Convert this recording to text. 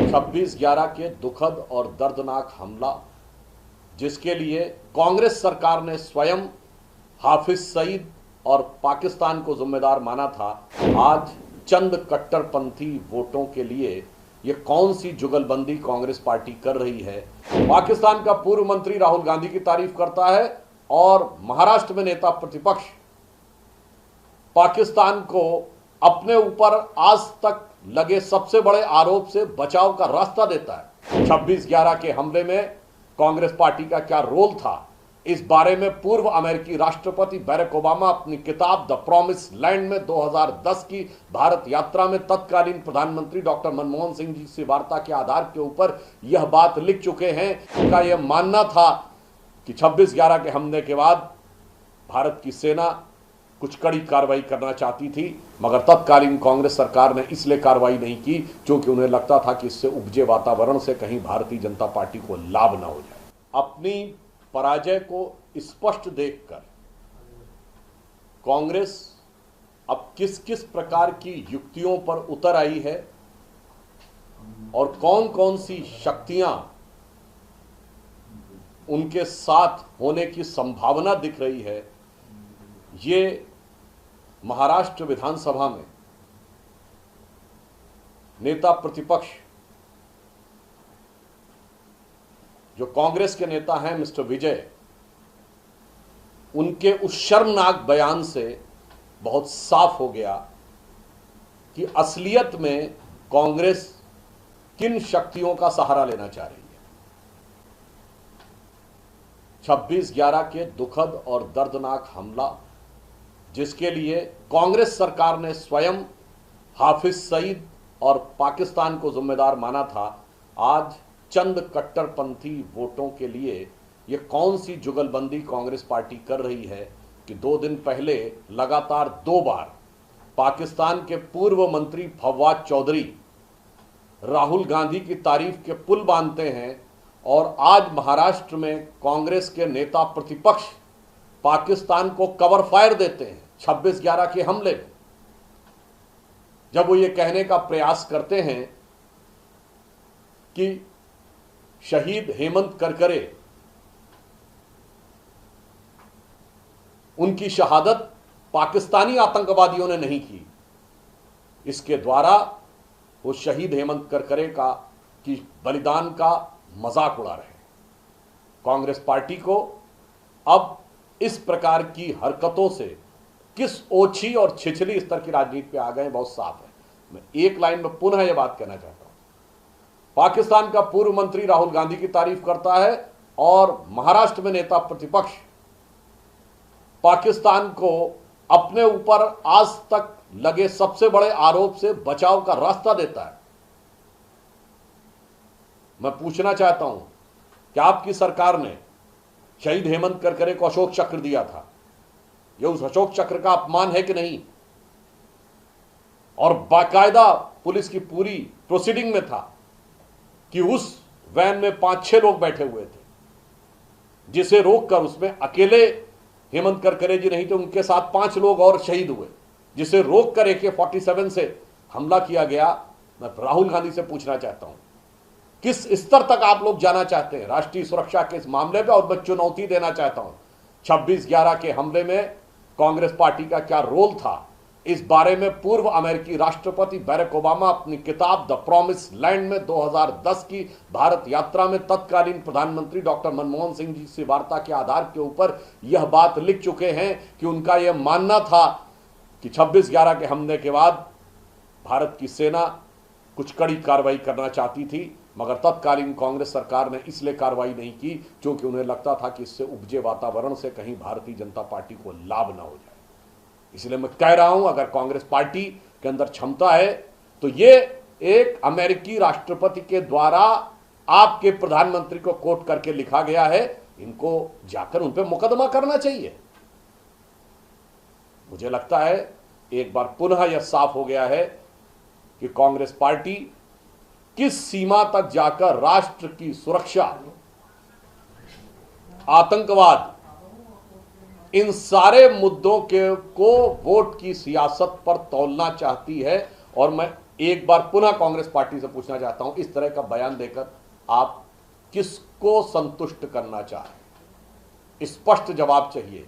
26/11 के दुखद और दर्दनाक हमला, जिसके लिए कांग्रेस सरकार ने स्वयं हाफिज सईद और पाकिस्तान को जिम्मेदार माना था, आज चंद कट्टरपंथी वोटों के लिए ये कौन सी जुगलबंदी कांग्रेस पार्टी कर रही है। पाकिस्तान का पूर्व मंत्री राहुल गांधी की तारीफ करता है और महाराष्ट्र में नेता प्रतिपक्ष पाकिस्तान को अपने ऊपर आज तक लगे सबसे बड़े आरोप से बचाव का रास्ता देता है। 26/11 के हमले में कांग्रेस पार्टी का क्या रोल था, इस बारे में पूर्व अमेरिकी राष्ट्रपति बराक ओबामा अपनी किताब द प्रॉमिस लैंड में 2010 की भारत यात्रा में तत्कालीन प्रधानमंत्री डॉक्टर मनमोहन सिंह जी से वार्ता के आधार के ऊपर यह बात लिख चुके हैं। उनका यह मानना था कि 26/11 के हमले के बाद भारत की सेना कुछ कड़ी कार्रवाई करना चाहती थी, मगर तत्कालीन कांग्रेस सरकार ने इसलिए कार्रवाई नहीं की क्योंकि उन्हें लगता था कि इससे उपजे वातावरण से कहीं भारतीय जनता पार्टी को लाभ ना हो जाए। अपनी पराजय को स्पष्ट देखकर कांग्रेस अब किस किस प्रकार की युक्तियों पर उतर आई है और कौन कौन सी शक्तियां उनके साथ होने की संभावना दिख रही है, ये महाराष्ट्र विधानसभा में नेता प्रतिपक्ष जो कांग्रेस के नेता हैं मिस्टर विजय, उनके उस शर्मनाक बयान से बहुत साफ हो गया कि असलियत में कांग्रेस किन शक्तियों का सहारा लेना चाह रही है। 26/11 के दुखद और दर्दनाक हमला, जिसके लिए कांग्रेस सरकार ने स्वयं हाफिज सईद और पाकिस्तान को जिम्मेदार माना था, आज चंद कट्टरपंथी वोटों के लिए ये कौन सी जुगलबंदी कांग्रेस पार्टी कर रही है कि 2 दिन पहले लगातार 2 बार पाकिस्तान के पूर्व मंत्री फवाद चौधरी राहुल गांधी की तारीफ के पुल बांधते हैं और आज महाराष्ट्र में कांग्रेस के नेता प्रतिपक्ष पाकिस्तान को कवर फायर देते हैं 26/11 के हमले में, जब वो ये कहने का प्रयास करते हैं कि शहीद हेमंत करकरे, उनकी शहादत पाकिस्तानी आतंकवादियों ने नहीं की, इसके द्वारा वो शहीद हेमंत करकरे की बलिदान का मजाक उड़ा रहे हैं। कांग्रेस पार्टी को अब इस प्रकार की हरकतों से किस ओछी और छिछली स्तर की राजनीति पे आ गए बहुत साफ है। मैं एक लाइन में पुनः यह बात कहना चाहता हूं, पाकिस्तान का पूर्व मंत्री राहुल गांधी की तारीफ करता है और महाराष्ट्र में नेता प्रतिपक्ष पाकिस्तान को अपने ऊपर आज तक लगे सबसे बड़े आरोप से बचाव का रास्ता देता है। मैं पूछना चाहता हूं कि आपकी सरकार ने शहीद हेमंत करकरे को अशोक चक्र दिया था, यह उस अशोक चक्र का अपमान है कि नहीं? और बाकायदा पुलिस की पूरी प्रोसीडिंग में था कि उस वैन में 5-6 लोग बैठे हुए थे, जिसे रोककर उसमें अकेले हेमंत करकरे जी नहीं थे, उनके साथ 5 लोग और शहीद हुए, जिसे रोककर AK-47 से हमला किया गया। मैं राहुल गांधी से पूछना चाहता हूं, किस स्तर तक आप लोग जाना चाहते हैं राष्ट्रीय सुरक्षा के इस मामले में? और मैं चुनौती देना चाहता हूं, 26/11 के हमले में कांग्रेस पार्टी का क्या रोल था, इस बारे में पूर्व अमेरिकी राष्ट्रपति बराक ओबामा अपनी किताब द प्रॉमिस लैंड में 2010 की भारत यात्रा में तत्कालीन प्रधानमंत्री डॉक्टर मनमोहन सिंह जी से वार्ता के आधार के ऊपर यह बात लिख चुके हैं कि उनका यह मानना था कि 26/11 के हमले के बाद भारत की सेना कुछ कड़ी कार्रवाई करना चाहती थी, मगर तत्कालीन कांग्रेस सरकार ने इसलिए कार्रवाई नहीं की क्योंकि उन्हें लगता था कि इससे उपजे वातावरण से कहीं भारतीय जनता पार्टी को लाभ ना हो जाए। इसलिए मैं कह रहा हूं, अगर कांग्रेस पार्टी के अंदर क्षमता है तो ये एक अमेरिकी राष्ट्रपति के द्वारा आपके प्रधानमंत्री को कोट करके लिखा गया है, इनको जाकर उन पर मुकदमा करना चाहिए। मुझे लगता है एक बार पुनः यह साफ हो गया है कि कांग्रेस पार्टी किस सीमा तक जाकर राष्ट्र की सुरक्षा, आतंकवाद, इन सारे मुद्दों को वोट की सियासत पर तौलना चाहती है। और मैं एक बार पुनः कांग्रेस पार्टी से पूछना चाहता हूं, इस तरह का बयान देकर आप किसको संतुष्ट करना चाहें? स्पष्ट जवाब चाहिए।